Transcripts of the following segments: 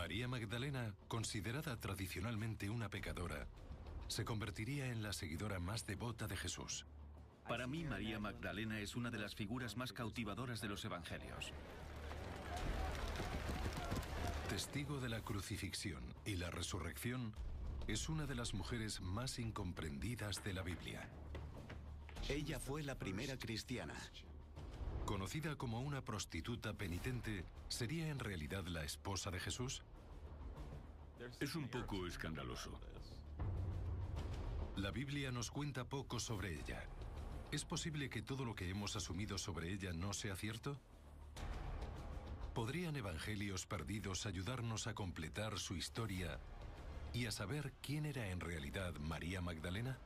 María Magdalena, considerada tradicionalmente una pecadora, se convertiría en la seguidora más devota de Jesús. Para mí, María Magdalena es una de las figuras más cautivadoras de los evangelios. Testigo de la crucifixión y la resurrección, es una de las mujeres más incomprendidas de la Biblia. Ella fue la primera cristiana. Conocida como una prostituta penitente, ¿sería en realidad la esposa de Jesús? Es un poco escandaloso. La Biblia nos cuenta poco sobre ella. ¿Es posible que todo lo que hemos asumido sobre ella no sea cierto? ¿Podrían evangelios perdidos ayudarnos a completar su historia y a saber quién era en realidad María Magdalena?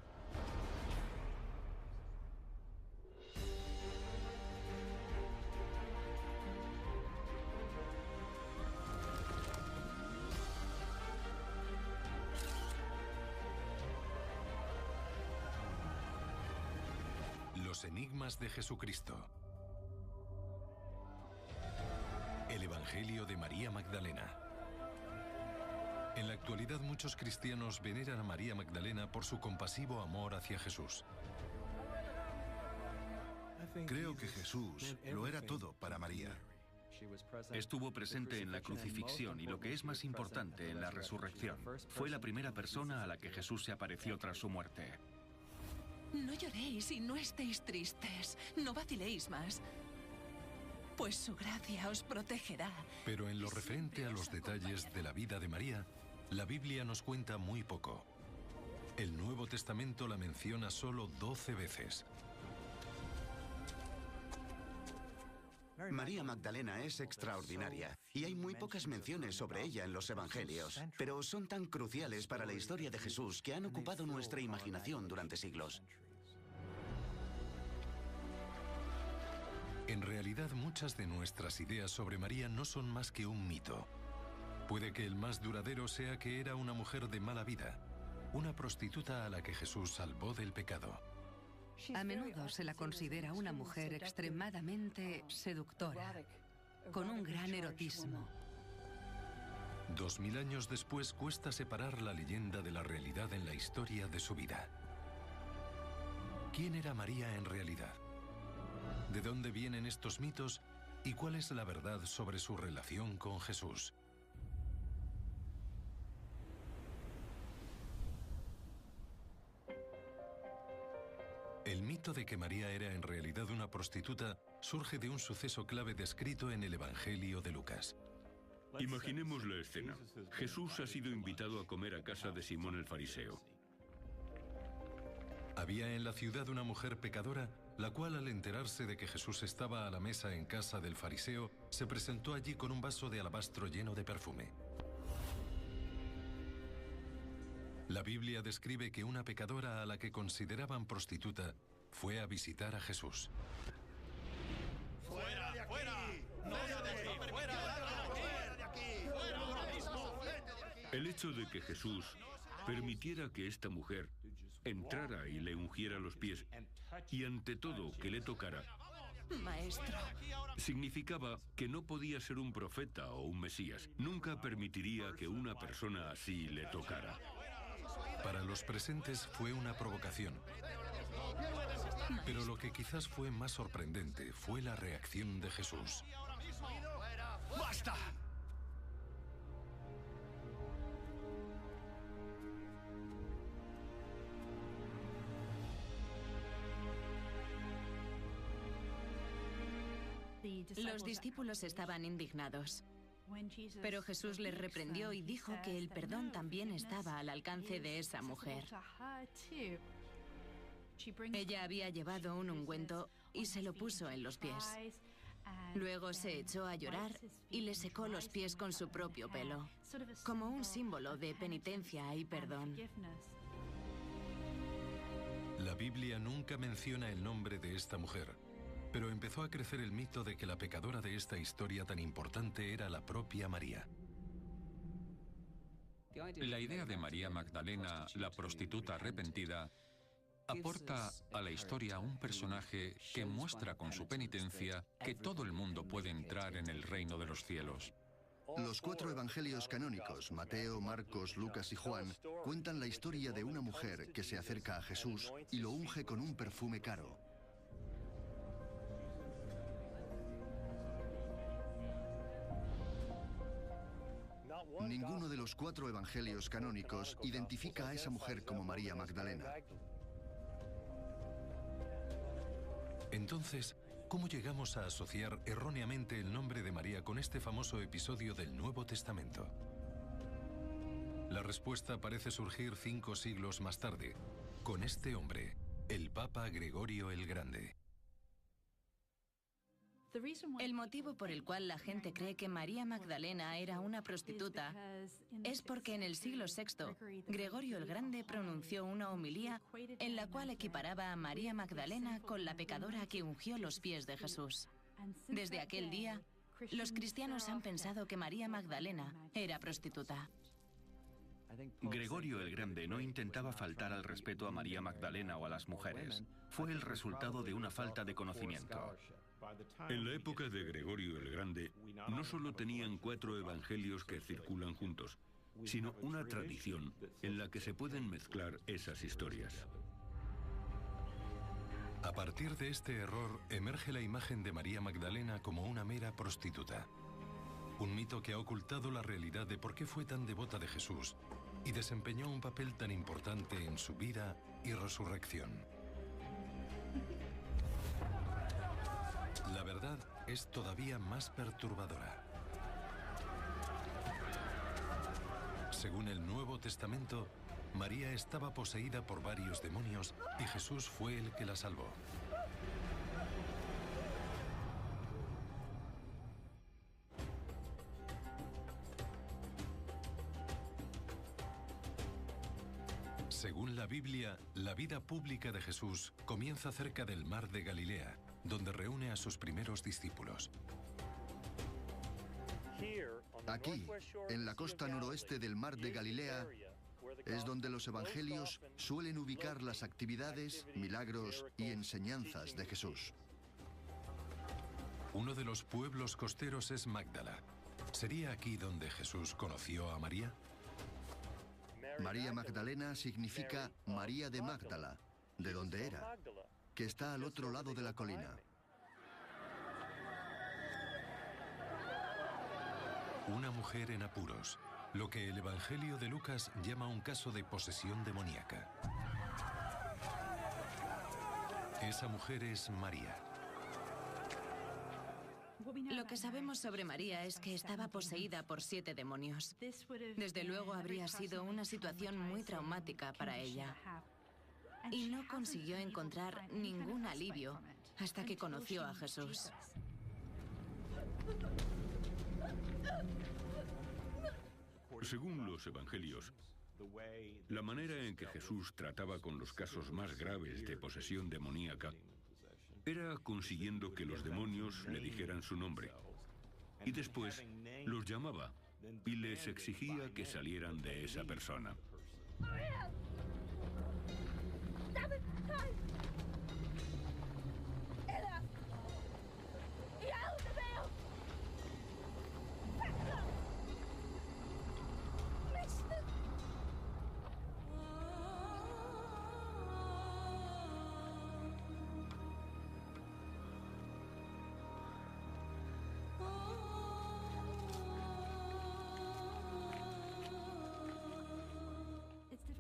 Los enigmas de Jesucristo. El Evangelio de María Magdalena. En la actualidad muchos cristianos veneran a María Magdalena por su compasivo amor hacia Jesús. Creo que Jesús lo era todo para María. Estuvo presente en la crucifixión y, lo que es más importante, en la resurrección. Fue la primera persona a la que Jesús se apareció tras su muerte. No lloréis y no estéis tristes. No vaciléis más, pues su gracia os protegerá. Pero en lo referente a los detalles de la vida de María, la Biblia nos cuenta muy poco. El Nuevo Testamento la menciona solo 12 veces. María Magdalena es extraordinaria y hay muy pocas menciones sobre ella en los evangelios, pero son tan cruciales para la historia de Jesús que han ocupado nuestra imaginación durante siglos. En realidad, muchas de nuestras ideas sobre María no son más que un mito. Puede que el más duradero sea que era una mujer de mala vida, una prostituta a la que Jesús salvó del pecado. A menudo se la considera una mujer extremadamente seductora, con un gran erotismo. 2000 años después cuesta separar la leyenda de la realidad en la historia de su vida. ¿Quién era María en realidad? ¿De dónde vienen estos mitos y cuál es la verdad sobre su relación con Jesús? El mito de que María era en realidad una prostituta surge de un suceso clave descrito en el Evangelio de Lucas. Imaginemos la escena. Jesús ha sido invitado a comer a casa de Simón el fariseo. Había en la ciudad una mujer pecadora, la cual al enterarse de que Jesús estaba a la mesa en casa del fariseo, se presentó allí con un vaso de alabastro lleno de perfume. La Biblia describe que una pecadora a la que consideraban prostituta fue a visitar a Jesús. ¡Fuera de aquí! ¡Fuera! ¡No se deje! ¡Fuera de aquí! ¡Fuera ahora mismo! El hecho de que Jesús permitiera que esta mujer entrara y le ungiera los pies, y ante todo que le tocara, Maestro, significaba que no podía ser un profeta o un mesías. Nunca permitiría que una persona así le tocara. Para los presentes fue una provocación. Pero lo que quizás fue más sorprendente fue la reacción de Jesús. ¡Basta! Los discípulos estaban indignados, pero Jesús les reprendió y dijo que el perdón también estaba al alcance de esa mujer. Ella había llevado un ungüento y se lo puso en los pies. Luego se echó a llorar y le secó los pies con su propio pelo, como un símbolo de penitencia y perdón. La Biblia nunca menciona el nombre de esta mujer, pero empezó a crecer el mito de que la pecadora de esta historia tan importante era la propia María. La idea de María Magdalena, la prostituta arrepentida, aporta a la historia un personaje que muestra con su penitencia que todo el mundo puede entrar en el reino de los cielos. Los 4 evangelios canónicos, Mateo, Marcos, Lucas y Juan, cuentan la historia de una mujer que se acerca a Jesús y lo unge con un perfume caro. Ninguno de los 4 evangelios canónicos identifica a esa mujer como María Magdalena. Entonces, ¿cómo llegamos a asociar erróneamente el nombre de María con este famoso episodio del Nuevo Testamento? La respuesta parece surgir 5 siglos más tarde, con este hombre, el Papa Gregorio el Grande. El motivo por el cual la gente cree que María Magdalena era una prostituta es porque en el siglo VI, Gregorio el Grande pronunció una homilía en la cual equiparaba a María Magdalena con la pecadora que ungió los pies de Jesús. Desde aquel día, los cristianos han pensado que María Magdalena era prostituta. Gregorio el Grande no intentaba faltar al respeto a María Magdalena o a las mujeres. Fue el resultado de una falta de conocimiento. En la época de Gregorio el Grande, no solo tenían 4 evangelios que circulan juntos, sino una tradición en la que se pueden mezclar esas historias. A partir de este error, emerge la imagen de María Magdalena como una mera prostituta. Un mito que ha ocultado la realidad de por qué fue tan devota de Jesús y desempeñó un papel tan importante en su vida y resurrección. La verdad es todavía más perturbadora. Según el Nuevo Testamento, María estaba poseída por varios demonios y Jesús fue el que la salvó. Según la Biblia, la vida pública de Jesús comienza cerca del mar de Galilea, donde reúne a sus primeros discípulos. Aquí, en la costa noroeste del mar de Galilea, es donde los evangelios suelen ubicar las actividades, milagros y enseñanzas de Jesús. Uno de los pueblos costeros es Magdala. ¿Sería aquí donde Jesús conoció a María? María Magdalena significa María de Magdala, de donde era, que está al otro lado de la colina. Una mujer en apuros, lo que el Evangelio de Lucas llama un caso de posesión demoníaca. Esa mujer es María. Lo que sabemos sobre María es que estaba poseída por 7 demonios. Desde luego habría sido una situación muy traumática para ella. Y no consiguió encontrar ningún alivio hasta que conoció a Jesús. Según los evangelios, la manera en que Jesús trataba con los casos más graves de posesión demoníaca era consiguiendo que los demonios le dijeran su nombre. Y después los llamaba y les exigía que salieran de esa persona.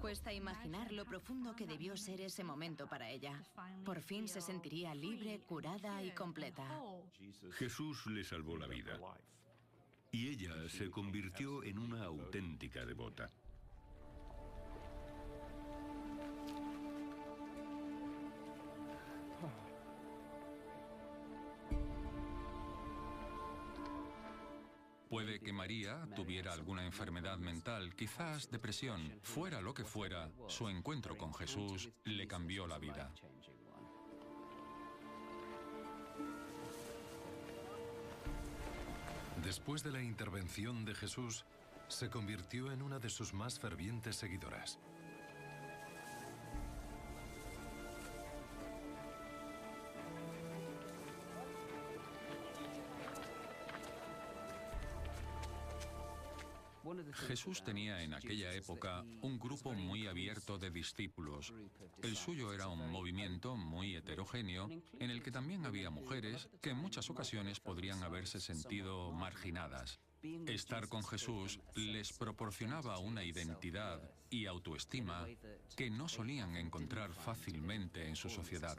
Cuesta imaginar lo profundo que debió ser ese momento para ella. Por fin se sentiría libre, curada y completa. Jesús le salvó la vida y ella se convirtió en una auténtica devota. Puede que María tuviera alguna enfermedad mental, quizás depresión. Fuera lo que fuera, su encuentro con Jesús le cambió la vida. Después de la intervención de Jesús, se convirtió en una de sus más fervientes seguidoras. Jesús tenía en aquella época un grupo muy abierto de discípulos. El suyo era un movimiento muy heterogéneo en el que también había mujeres que en muchas ocasiones podrían haberse sentido marginadas. Estar con Jesús les proporcionaba una identidad y autoestima que no solían encontrar fácilmente en su sociedad.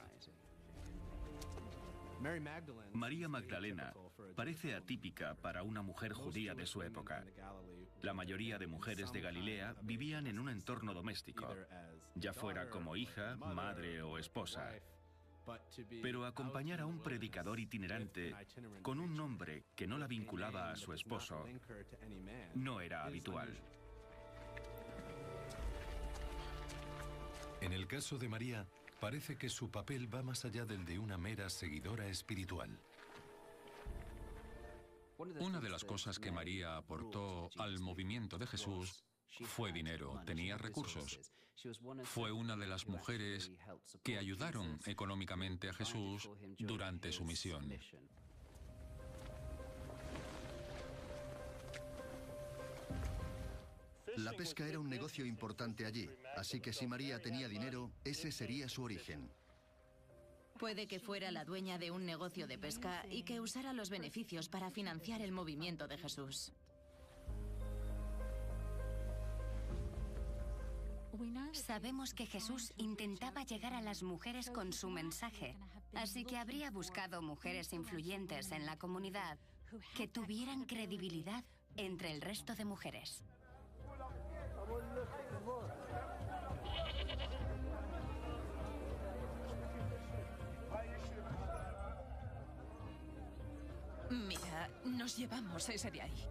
María Magdalena parece atípica para una mujer judía de su época. La mayoría de mujeres de Galilea vivían en un entorno doméstico, ya fuera como hija, madre o esposa. Pero acompañar a un predicador itinerante con un nombre que no la vinculaba a su esposo no era habitual. En el caso de María, parece que su papel va más allá del de una mera seguidora espiritual. Una de las cosas que María aportó al movimiento de Jesús fue dinero, tenía recursos. Fue una de las mujeres que ayudaron económicamente a Jesús durante su misión. La pesca era un negocio importante allí, así que si María tenía dinero, ese sería su origen. Puede que fuera la dueña de un negocio de pesca y que usara los beneficios para financiar el movimiento de Jesús. Sabemos que Jesús intentaba llegar a las mujeres con su mensaje, así que habría buscado mujeres influyentes en la comunidad que tuvieran credibilidad entre el resto de mujeres. Mira, nos llevamos ese de ahí.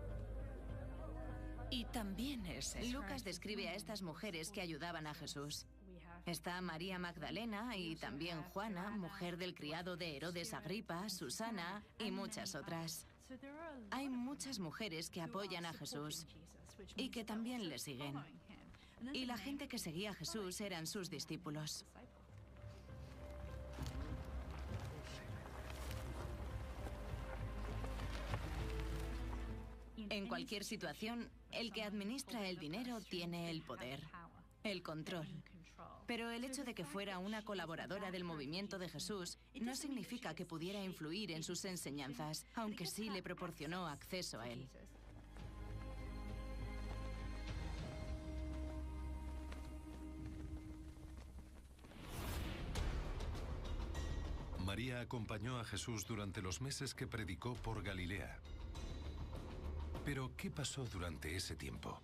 Y también ese. Lucas describe a estas mujeres que ayudaban a Jesús. Está María Magdalena y también Juana, mujer del criado de Herodes Agripa, Susana y muchas otras. Hay muchas mujeres que apoyan a Jesús y que también le siguen. Y la gente que seguía a Jesús eran sus discípulos. En cualquier situación, el que administra el dinero tiene el poder, el control. Pero el hecho de que fuera una colaboradora del movimiento de Jesús no significa que pudiera influir en sus enseñanzas, aunque sí le proporcionó acceso a él. María acompañó a Jesús durante los meses que predicó por Galilea. Pero, ¿qué pasó durante ese tiempo?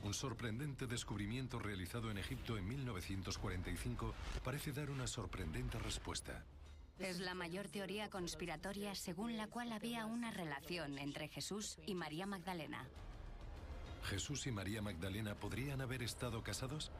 Un sorprendente descubrimiento realizado en Egipto en 1945 parece dar una sorprendente respuesta. Es la mayor teoría conspiratoria según la cual había una relación entre Jesús y María Magdalena. ¿Jesús y María Magdalena podrían haber estado casados?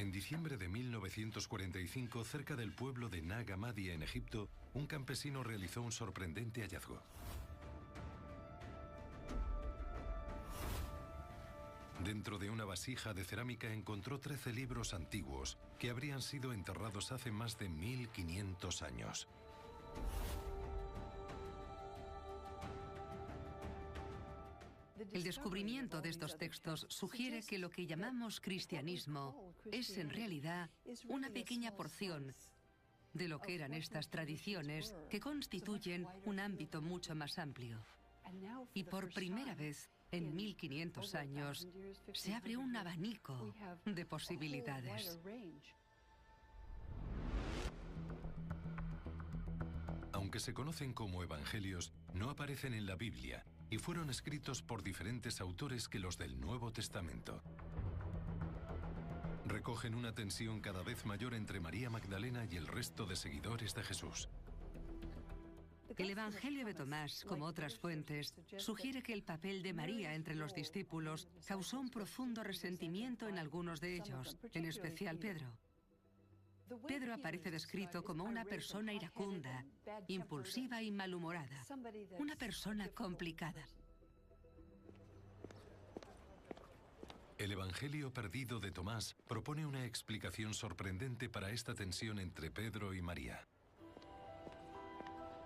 En diciembre de 1945, cerca del pueblo de Nag Hammadi en Egipto, un campesino realizó un sorprendente hallazgo. Dentro de una vasija de cerámica encontró 13 libros antiguos que habrían sido enterrados hace más de 1500 años. El descubrimiento de estos textos sugiere que lo que llamamos cristianismo es en realidad una pequeña porción de lo que eran estas tradiciones que constituyen un ámbito mucho más amplio. Y por primera vez en 1500 años se abre un abanico de posibilidades. Aunque se conocen como evangelios, no aparecen en la Biblia y fueron escritos por diferentes autores que los del Nuevo Testamento. Recogen una tensión cada vez mayor entre María Magdalena y el resto de seguidores de Jesús. El Evangelio de Tomás, como otras fuentes, sugiere que el papel de María entre los discípulos causó un profundo resentimiento en algunos de ellos, en especial Pedro. Pedro aparece descrito como una persona iracunda, impulsiva y malhumorada, una persona complicada. El Evangelio perdido de Tomás propone una explicación sorprendente para esta tensión entre Pedro y María.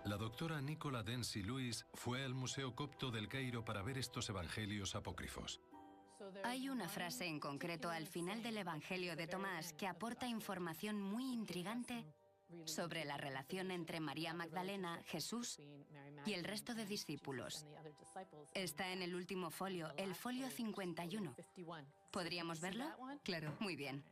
La doctora Nicola Densi Lewis fue al Museo Copto del Cairo para ver estos evangelios apócrifos. Hay una frase en concreto al final del Evangelio de Tomás que aporta información muy intrigante sobre la relación entre María Magdalena, Jesús y el resto de discípulos. Está en el último folio, el folio 51. ¿Podríamos verlo? Claro. Muy bien.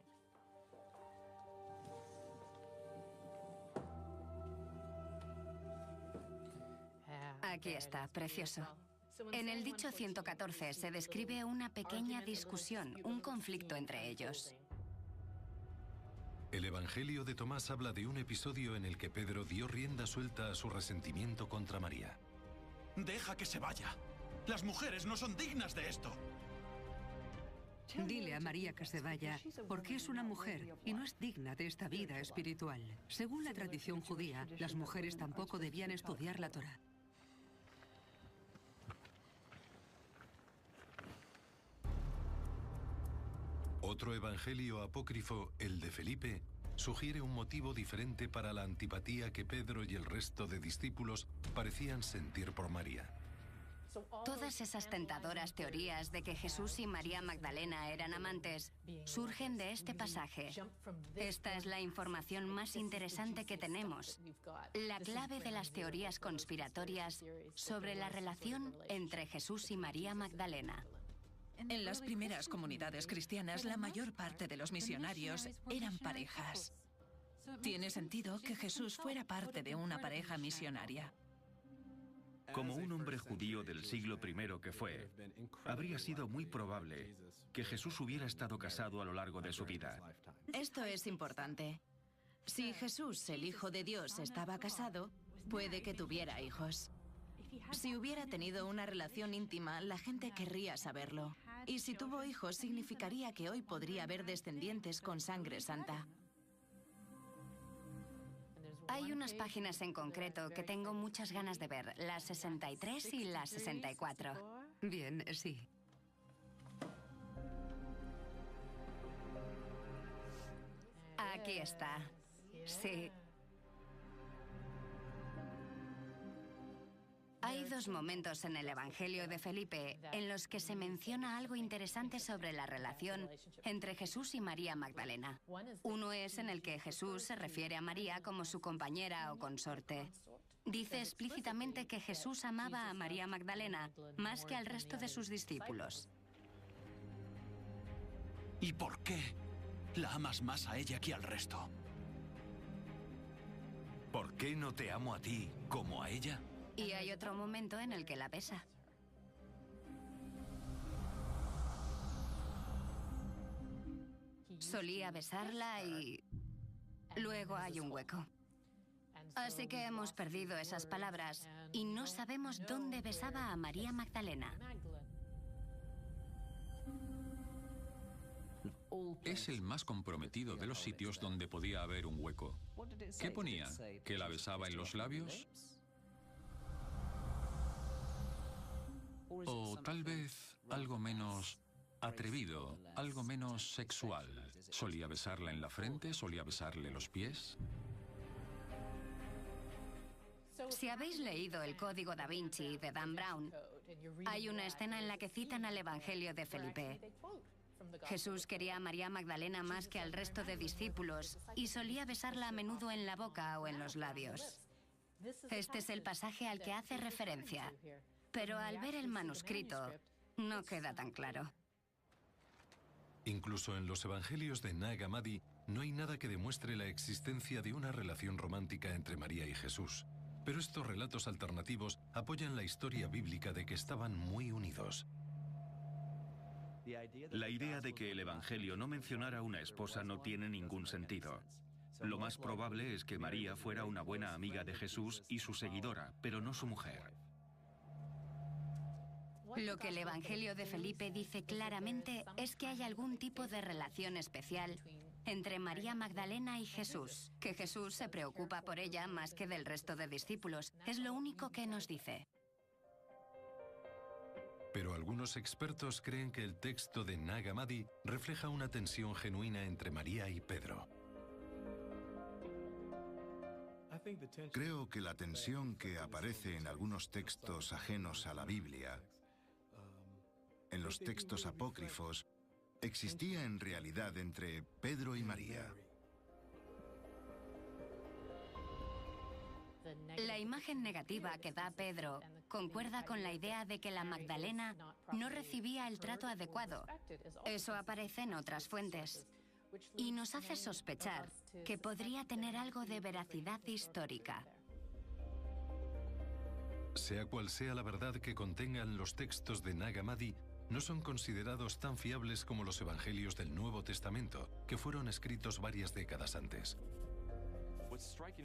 Aquí está, precioso. En el dicho 114 se describe una pequeña discusión, un conflicto entre ellos. El Evangelio de Tomás habla de un episodio en el que Pedro dio rienda suelta a su resentimiento contra María. ¡Deja que se vaya! ¡Las mujeres no son dignas de esto! Dile a María que se vaya, porque es una mujer y no es digna de esta vida espiritual. Según la tradición judía, las mujeres tampoco debían estudiar la Torá. Otro evangelio apócrifo, el de Felipe, sugiere un motivo diferente para la antipatía que Pedro y el resto de discípulos parecían sentir por María. Todas esas tentadoras teorías de que Jesús y María Magdalena eran amantes surgen de este pasaje. Esta es la información más interesante que tenemos, la clave de las teorías conspiratorias sobre la relación entre Jesús y María Magdalena. En las primeras comunidades cristianas, la mayor parte de los misionarios eran parejas. Tiene sentido que Jesús fuera parte de una pareja misionaria. Como un hombre judío del siglo I que fue, habría sido muy probable que Jesús hubiera estado casado a lo largo de su vida. Esto es importante. Si Jesús, el Hijo de Dios, estaba casado, puede que tuviera hijos. Si hubiera tenido una relación íntima, la gente querría saberlo. Y si tuvo hijos, significaría que hoy podría haber descendientes con sangre santa. Hay unas páginas en concreto que tengo muchas ganas de ver, la 63 y la 64. Bien, sí. Aquí está. Sí. Hay dos momentos en el Evangelio de Felipe en los que se menciona algo interesante sobre la relación entre Jesús y María Magdalena. Uno es en el que Jesús se refiere a María como su compañera o consorte. Dice explícitamente que Jesús amaba a María Magdalena más que al resto de sus discípulos. ¿Y por qué la amas más a ella que al resto? ¿Por qué no te amo a ti como a ella? Y hay otro momento en el que la besa. Solía besarla y luego hay un hueco. Así que hemos perdido esas palabras y no sabemos dónde besaba a María Magdalena. Es el más comprometido de los sitios donde podía haber un hueco. ¿Qué ponía? ¿Que la besaba en los labios? O tal vez algo menos atrevido, algo menos sexual. ¿Solía besarla en la frente? ¿Solía besarle los pies? Si habéis leído El Código Da Vinci de Dan Brown, hay una escena en la que citan al Evangelio de Felipe. Jesús quería a María Magdalena más que al resto de discípulos y solía besarla a menudo en la boca o en los labios. Este es el pasaje al que hace referencia. Pero al ver el manuscrito, no queda tan claro. Incluso en los evangelios de Nag Hammadi no hay nada que demuestre la existencia de una relación romántica entre María y Jesús. Pero estos relatos alternativos apoyan la historia bíblica de que estaban muy unidos. La idea de que el Evangelio no mencionara a una esposa no tiene ningún sentido. Lo más probable es que María fuera una buena amiga de Jesús y su seguidora, pero no su mujer. Lo que el Evangelio de Felipe dice claramente es que hay algún tipo de relación especial entre María Magdalena y Jesús, que Jesús se preocupa por ella más que del resto de discípulos. Es lo único que nos dice. Pero algunos expertos creen que el texto de Nag Hammadi refleja una tensión genuina entre María y Pedro. Creo que la tensión que aparece en algunos textos ajenos a la Biblia, en los textos apócrifos, existía en realidad entre Pedro y María. La imagen negativa que da Pedro concuerda con la idea de que la Magdalena no recibía el trato adecuado. Eso aparece en otras fuentes y nos hace sospechar que podría tener algo de veracidad histórica. Sea cual sea la verdad que contengan los textos de Nag Hammadi, no son considerados tan fiables como los evangelios del Nuevo Testamento, que fueron escritos varias décadas antes.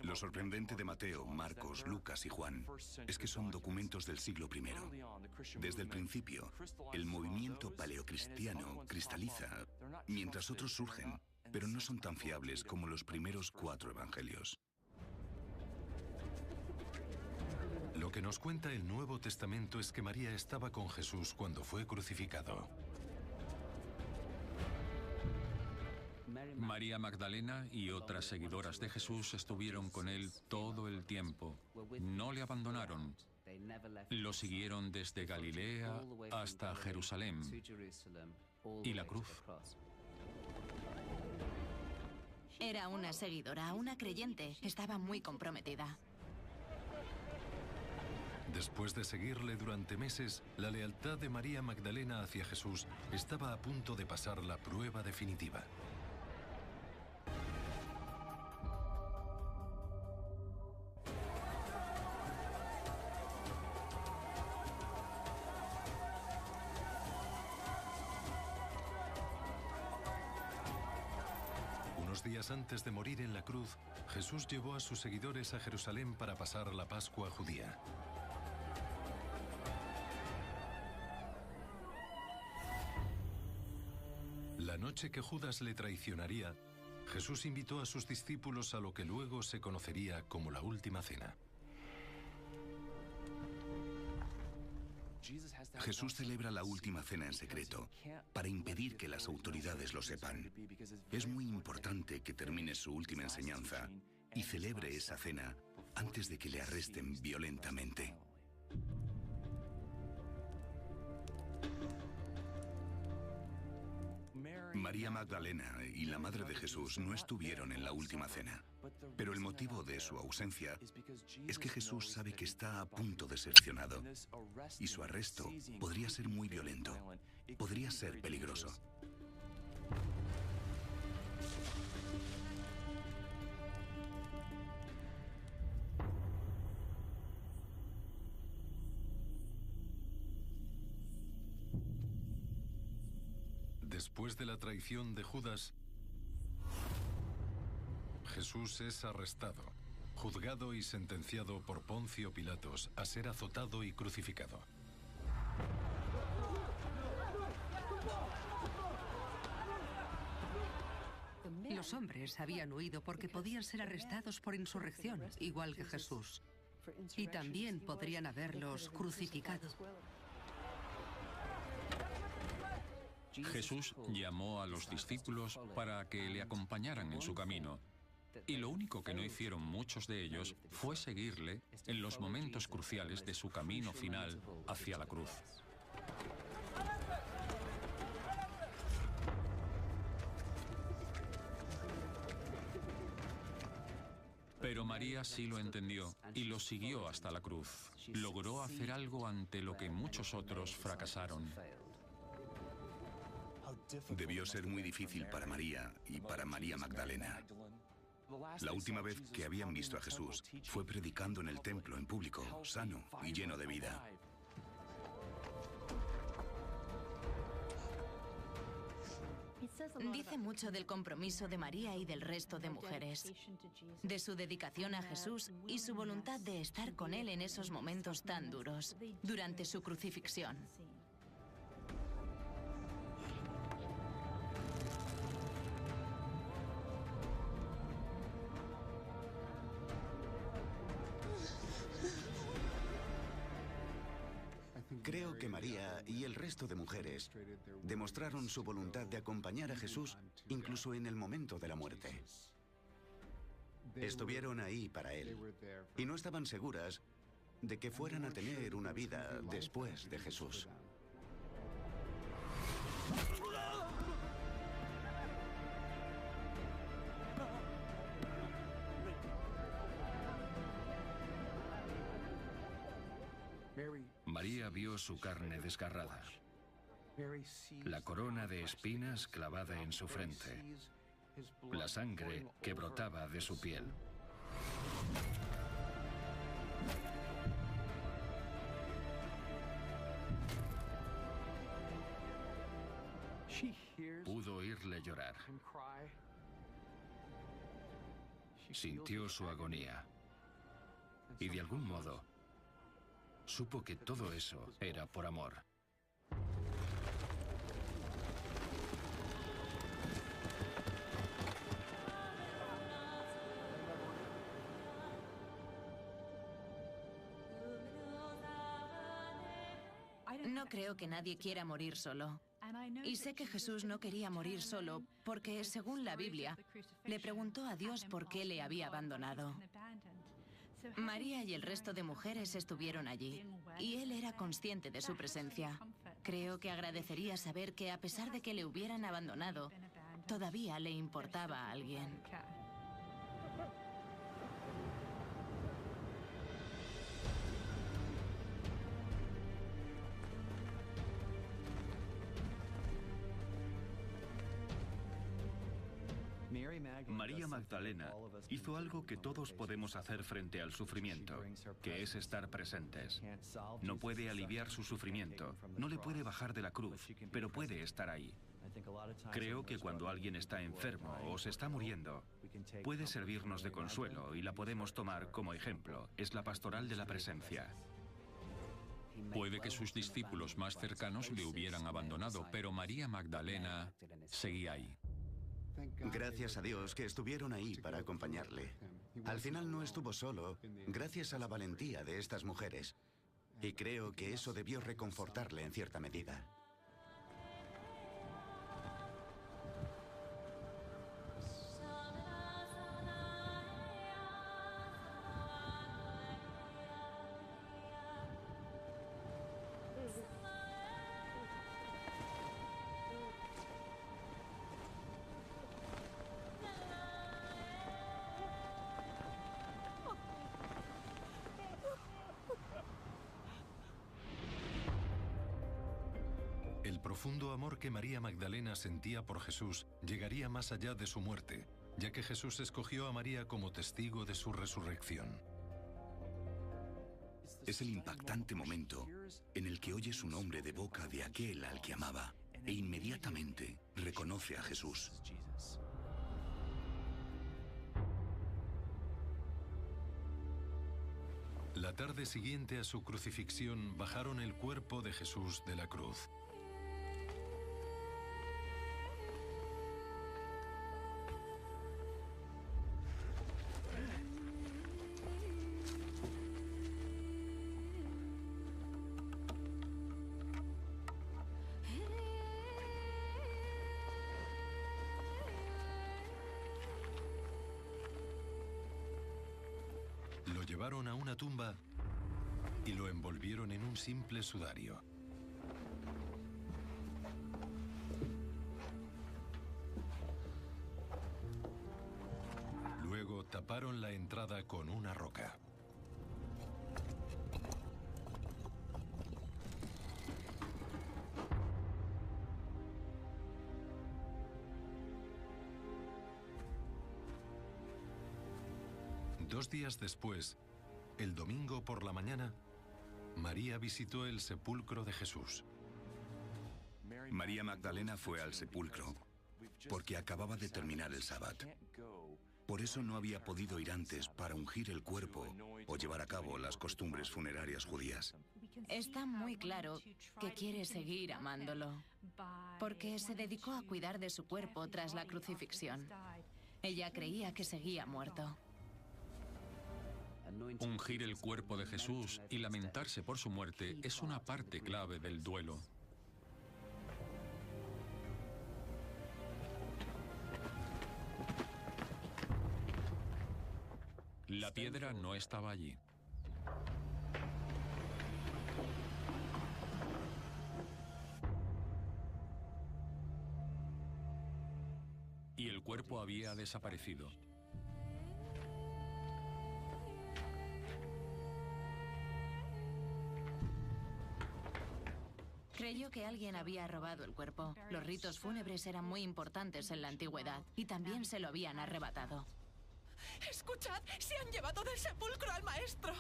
Lo sorprendente de Mateo, Marcos, Lucas y Juan es que son documentos del siglo I. Desde el principio, el movimiento paleocristiano cristaliza, mientras otros surgen, pero no son tan fiables como los primeros 4 evangelios. Lo que nos cuenta el Nuevo Testamento es que María estaba con Jesús cuando fue crucificado. María Magdalena y otras seguidoras de Jesús estuvieron con él todo el tiempo. No le abandonaron. Lo siguieron desde Galilea hasta Jerusalén y la cruz. Era una seguidora, una creyente. Estaba muy comprometida. Después de seguirle durante meses, la lealtad de María Magdalena hacia Jesús estaba a punto de pasar la prueba definitiva. Unos días antes de morir en la cruz, Jesús llevó a sus seguidores a Jerusalén para pasar la Pascua judía. La noche que Judas le traicionaría, Jesús invitó a sus discípulos a lo que luego se conocería como la Última Cena. Jesús celebra la última cena en secreto para impedir que las autoridades lo sepan. Es muy importante que termine su última enseñanza y celebre esa cena antes de que le arresten violentamente. María Magdalena y la madre de Jesús no estuvieron en la última cena, pero el motivo de su ausencia es que Jesús sabe que está a punto de ser seccionado y su arresto podría ser muy violento, podría ser peligroso. Después de la traición de Judas, Jesús es arrestado, juzgado y sentenciado por Poncio Pilatos a ser azotado y crucificado. Los hombres habían huido porque podían ser arrestados por insurrección, igual que Jesús. Y también podrían haberlos crucificado. Jesús llamó a los discípulos para que le acompañaran en su camino. Y lo único que no hicieron muchos de ellos fue seguirle en los momentos cruciales de su camino final hacia la cruz. Pero María sí lo entendió y lo siguió hasta la cruz. Logró hacer algo ante lo que muchos otros fracasaron. Debió ser muy difícil para María y para María Magdalena. La última vez que habían visto a Jesús fue predicando en el templo en público, sano y lleno de vida. Dice mucho del compromiso de María y del resto de mujeres, de su dedicación a Jesús y su voluntad de estar con él en esos momentos tan duros, durante su crucifixión. Creo que María y el resto de mujeres demostraron su voluntad de acompañar a Jesús incluso en el momento de la muerte. Estuvieron ahí para él y no estaban seguras de que fueran a tener una vida después de Jesús. María vio su carne desgarrada, la corona de espinas clavada en su frente, la sangre que brotaba de su piel. Pudo oírle llorar. Sintió su agonía. Y de algún modo, supo que todo eso era por amor. No creo que nadie quiera morir solo. Y sé que Jesús no quería morir solo porque, según la Biblia, le preguntó a Dios por qué le había abandonado. María y el resto de mujeres estuvieron allí, y él era consciente de su presencia. Creo que agradecería saber que, a pesar de que le hubieran abandonado, todavía le importaba a alguien. María Magdalena hizo algo que todos podemos hacer frente al sufrimiento, que es estar presentes. No puede aliviar su sufrimiento, no le puede bajar de la cruz, pero puede estar ahí. Creo que cuando alguien está enfermo o se está muriendo, puede servirnos de consuelo y la podemos tomar como ejemplo. Es la pastoral de la presencia. Puede que sus discípulos más cercanos le hubieran abandonado, pero María Magdalena seguía ahí. Gracias a Dios que estuvieron ahí para acompañarle. Al final no estuvo solo, gracias a la valentía de estas mujeres. Y creo que eso debió reconfortarle en cierta medida. El profundo amor que María Magdalena sentía por Jesús llegaría más allá de su muerte, ya que Jesús escogió a María como testigo de su resurrección. Es el impactante momento en el que oye su nombre de boca de aquel al que amaba e inmediatamente reconoce a Jesús. La tarde siguiente a su crucifixión bajaron el cuerpo de Jesús de la cruz. Lo llevaron a una tumba y lo envolvieron en un simple sudario. Luego taparon la entrada con una roca. Dos días después, el domingo por la mañana, María visitó el sepulcro de Jesús. María Magdalena fue al sepulcro porque acababa de terminar el sábado. Por eso no había podido ir antes para ungir el cuerpo o llevar a cabo las costumbres funerarias judías. Está muy claro que quiere seguir amándolo, porque se dedicó a cuidar de su cuerpo tras la crucifixión. Ella creía que seguía muerto. Ungir el cuerpo de Jesús y lamentarse por su muerte es una parte clave del duelo. La piedra no estaba allí. Y el cuerpo había desaparecido. Creyó que alguien había robado el cuerpo. Los ritos fúnebres eran muy importantes en la antigüedad y también se lo habían arrebatado. ¡Escuchad! ¡Se han llevado del sepulcro al maestro!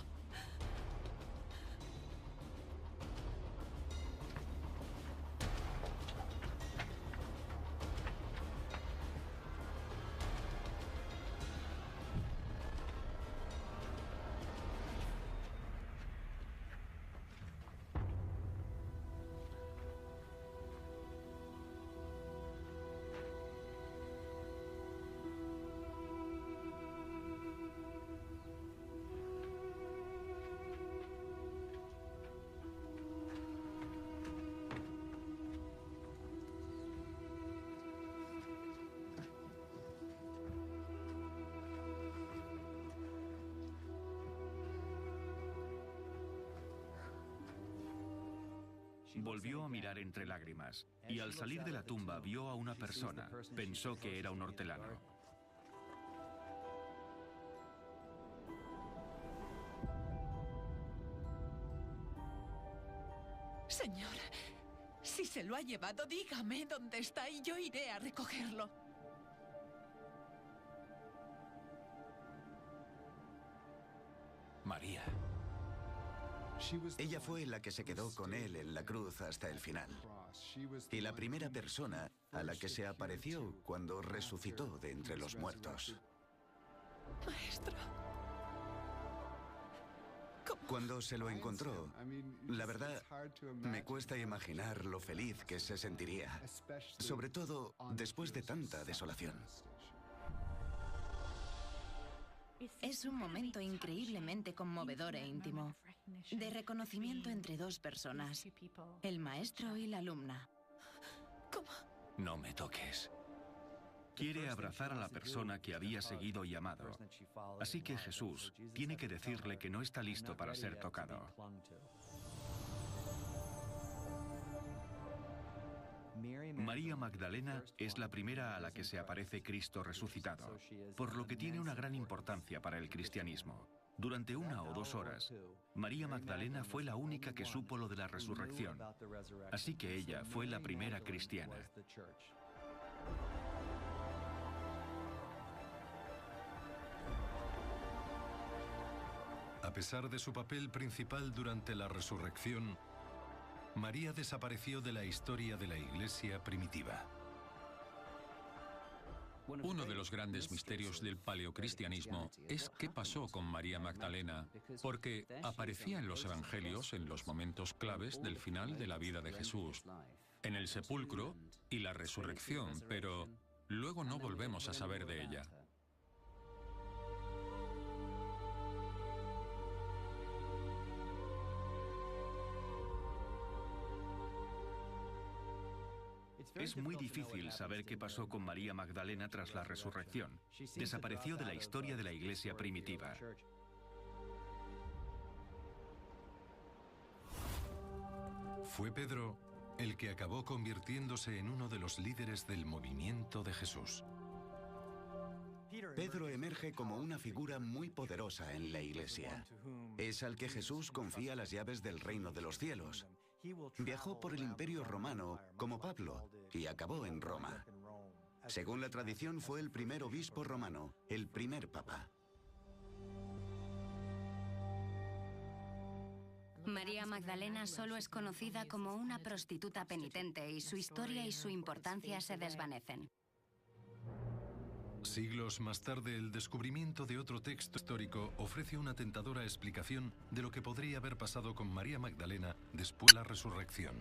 Volvió a mirar entre lágrimas y al salir de la tumba vio a una persona. Pensó que era un hortelano. Señor, si se lo ha llevado, dígame dónde está y yo iré a recogerlo. María. Ella fue la que se quedó con él en la cruz hasta el final. Y la primera persona a la que se apareció cuando resucitó de entre los muertos. Maestro. Cuando se lo encontró, la verdad, me cuesta imaginar lo feliz que se sentiría. Sobre todo después de tanta desolación. Es un momento increíblemente conmovedor e íntimo, de reconocimiento entre dos personas, el maestro y la alumna. ¿Cómo? No me toques. Quiere abrazar a la persona que había seguido y amado. Así que Jesús tiene que decirle que no está listo para ser tocado. María Magdalena es la primera a la que se aparece Cristo resucitado, por lo que tiene una gran importancia para el cristianismo. Durante 1 o 2 horas, María Magdalena fue la única que supo lo de la resurrección, así que ella fue la primera cristiana. A pesar de su papel principal durante la resurrección, María desapareció de la historia de la Iglesia primitiva. Uno de los grandes misterios del paleocristianismo es qué pasó con María Magdalena, porque aparecía en los evangelios en los momentos claves del final de la vida de Jesús, en el sepulcro y la resurrección, pero luego no volvemos a saber de ella. Es muy difícil saber qué pasó con María Magdalena tras la resurrección. Desapareció de la historia de la Iglesia primitiva. Fue Pedro el que acabó convirtiéndose en uno de los líderes del movimiento de Jesús. Pedro emerge como una figura muy poderosa en la Iglesia. Es al que Jesús confía las llaves del reino de los cielos. Viajó por el Imperio Romano como Pablo y acabó en Roma. Según la tradición, fue el primer obispo romano, el primer papa. María Magdalena solo es conocida como una prostituta penitente y su historia y su importancia se desvanecen. Siglos más tarde, el descubrimiento de otro texto histórico ofrece una tentadora explicación de lo que podría haber pasado con María Magdalena después de la resurrección.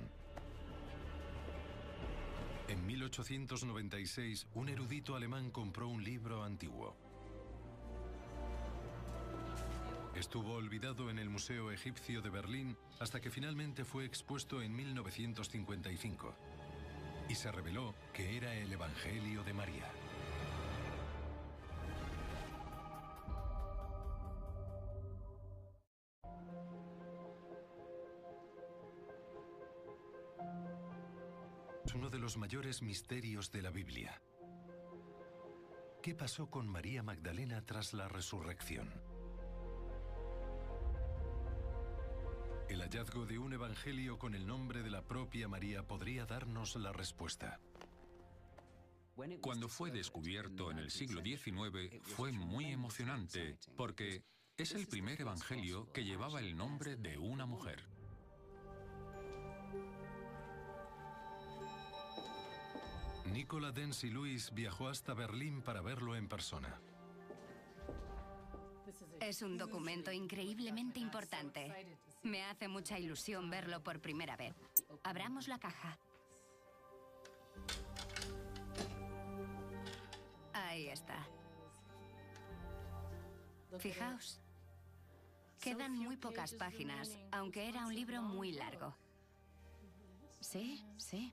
En 1896, un erudito alemán compró un libro antiguo. Estuvo olvidado en el Museo Egipcio de Berlín hasta que finalmente fue expuesto en 1955 y se reveló que era el Evangelio de María. Es uno de los mayores misterios de la Biblia. ¿Qué pasó con María Magdalena tras la resurrección? El hallazgo de un evangelio con el nombre de la propia María podría darnos la respuesta. Cuando fue descubierto en el siglo XIX, fue muy emocionante, porque es el primer evangelio que llevaba el nombre de una mujer. Nicola Denzi Lewis viajó hasta Berlín para verlo en persona. Es un documento increíblemente importante. Me hace mucha ilusión verlo por primera vez. Abramos la caja. Ahí está. Fijaos. Quedan muy pocas páginas, aunque era un libro muy largo. Sí, sí.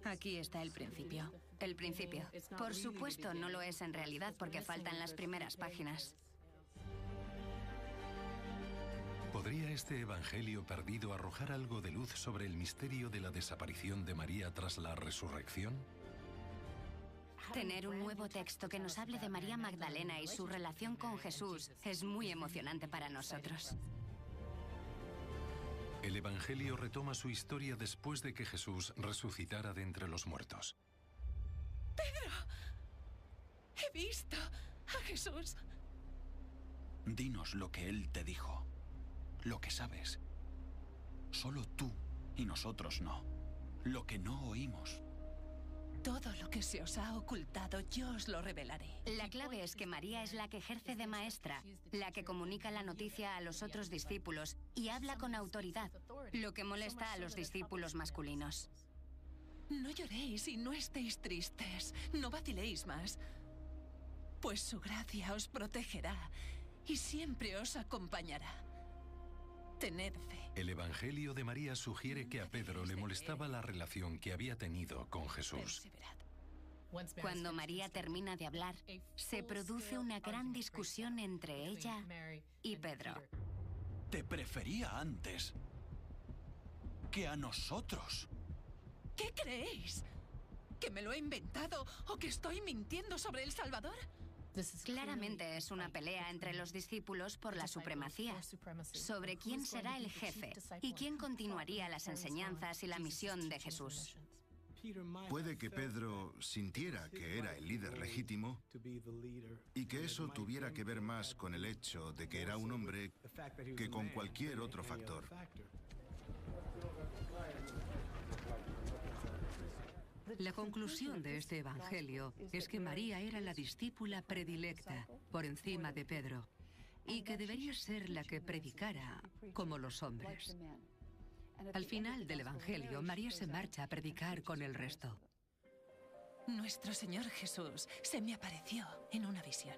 Aquí está el principio. El principio. Por supuesto, no lo es en realidad porque faltan las primeras páginas. ¿Podría este evangelio perdido arrojar algo de luz sobre el misterio de la desaparición de María tras la resurrección? Tener un nuevo texto que nos hable de María Magdalena y su relación con Jesús es muy emocionante para nosotros. El evangelio retoma su historia después de que Jesús resucitara de entre los muertos. ¡Pedro! ¡He visto a Jesús! Dinos lo que Él te dijo, lo que sabes. Solo tú y nosotros no. Lo que no oímos. Todo lo que se os ha ocultado, yo os lo revelaré. La clave es que María es la que ejerce de maestra, la que comunica la noticia a los otros discípulos y habla con autoridad, lo que molesta a los discípulos masculinos. No lloréis y no estéis tristes, no vaciléis más, pues su gracia os protegerá y siempre os acompañará. Tened fe. El evangelio de María sugiere que a Pedro le molestaba la relación que había tenido con Jesús. Cuando María termina de hablar, se produce una gran discusión entre ella y Pedro. Te prefería antes que a nosotros. ¿Qué creéis? ¿Que me lo he inventado o que estoy mintiendo sobre el Salvador? Claramente es una pelea entre los discípulos por la supremacía, sobre quién será el jefe y quién continuaría las enseñanzas y la misión de Jesús. Puede que Pedro sintiera que era el líder legítimo y que eso tuviera que ver más con el hecho de que era un hombre que con cualquier otro factor. La conclusión de este evangelio es que María era la discípula predilecta por encima de Pedro y que debería ser la que predicara como los hombres. Al final del evangelio, María se marcha a predicar con el resto. Nuestro Señor Jesús se me apareció en una visión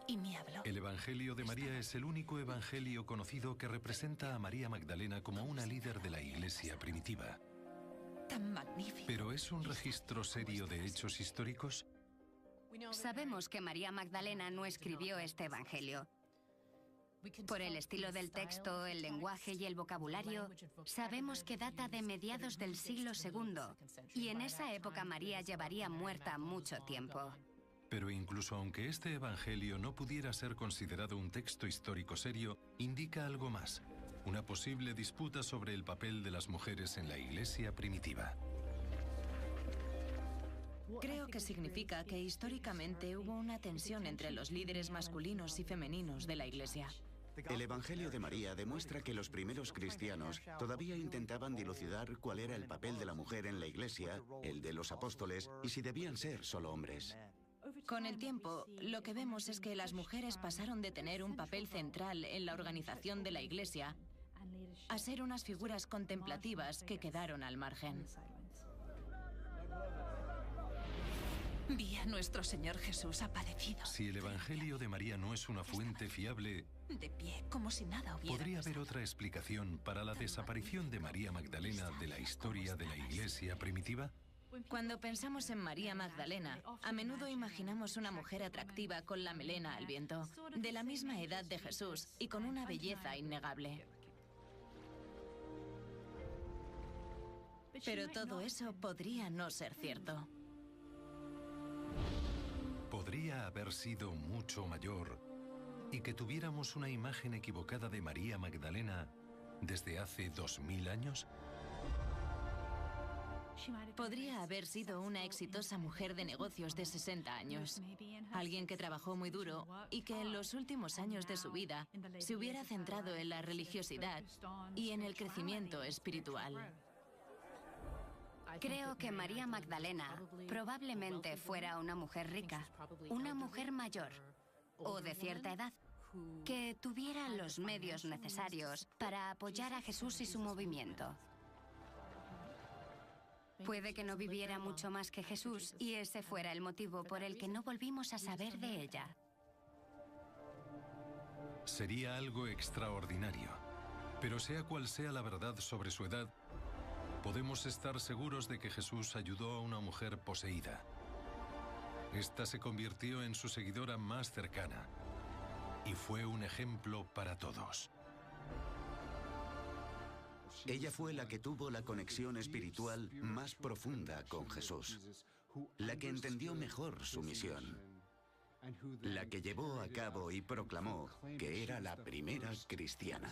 y me habló. El evangelio de María es el único evangelio conocido que representa a María Magdalena como una líder de la iglesia primitiva. Tan magnífico. ¿Pero es un registro serio de hechos históricos? Sabemos que María Magdalena no escribió este evangelio. Por el estilo del texto, el lenguaje y el vocabulario, sabemos que data de mediados del siglo II, y en esa época María llevaría muerta mucho tiempo. Pero incluso aunque este evangelio no pudiera ser considerado un texto histórico serio, indica algo más. Una posible disputa sobre el papel de las mujeres en la iglesia primitiva. Creo que significa que históricamente hubo una tensión entre los líderes masculinos y femeninos de la iglesia. El Evangelio de María demuestra que los primeros cristianos todavía intentaban dilucidar cuál era el papel de la mujer en la iglesia, el de los apóstoles, y si debían ser solo hombres. Con el tiempo, lo que vemos es que las mujeres pasaron de tener un papel central en la organización de la iglesia a ser unas figuras contemplativas que quedaron al margen. Vi a nuestro Señor Jesús aparecido. Si el Evangelio de María no es una fuente fiable, De pie, como si nada hubiera ¿podría haber pasado. otra explicación para la desaparición de María Magdalena de la historia de la Iglesia primitiva? Cuando pensamos en María Magdalena, a menudo imaginamos una mujer atractiva con la melena al viento, de la misma edad de Jesús y con una belleza innegable. Pero todo eso podría no ser cierto. Podría haber sido mucho mayor y que tuviéramos una imagen equivocada de María Magdalena desde hace 2000 años. Podría haber sido una exitosa mujer de negocios de 60 años. Alguien que trabajó muy duro y que en los últimos años de su vida se hubiera centrado en la religiosidad y en el crecimiento espiritual. Creo que María Magdalena probablemente fuera una mujer rica, una mujer mayor o de cierta edad, que tuviera los medios necesarios para apoyar a Jesús y su movimiento. Puede que no viviera mucho más que Jesús y ese fuera el motivo por el que no volvimos a saber de ella. Sería algo extraordinario. Pero sea cual sea la verdad sobre su edad, podemos estar seguros de que Jesús ayudó a una mujer poseída. Esta se convirtió en su seguidora más cercana y fue un ejemplo para todos. Ella fue la que tuvo la conexión espiritual más profunda con Jesús, la que entendió mejor su misión, la que llevó a cabo y proclamó que era la primera cristiana.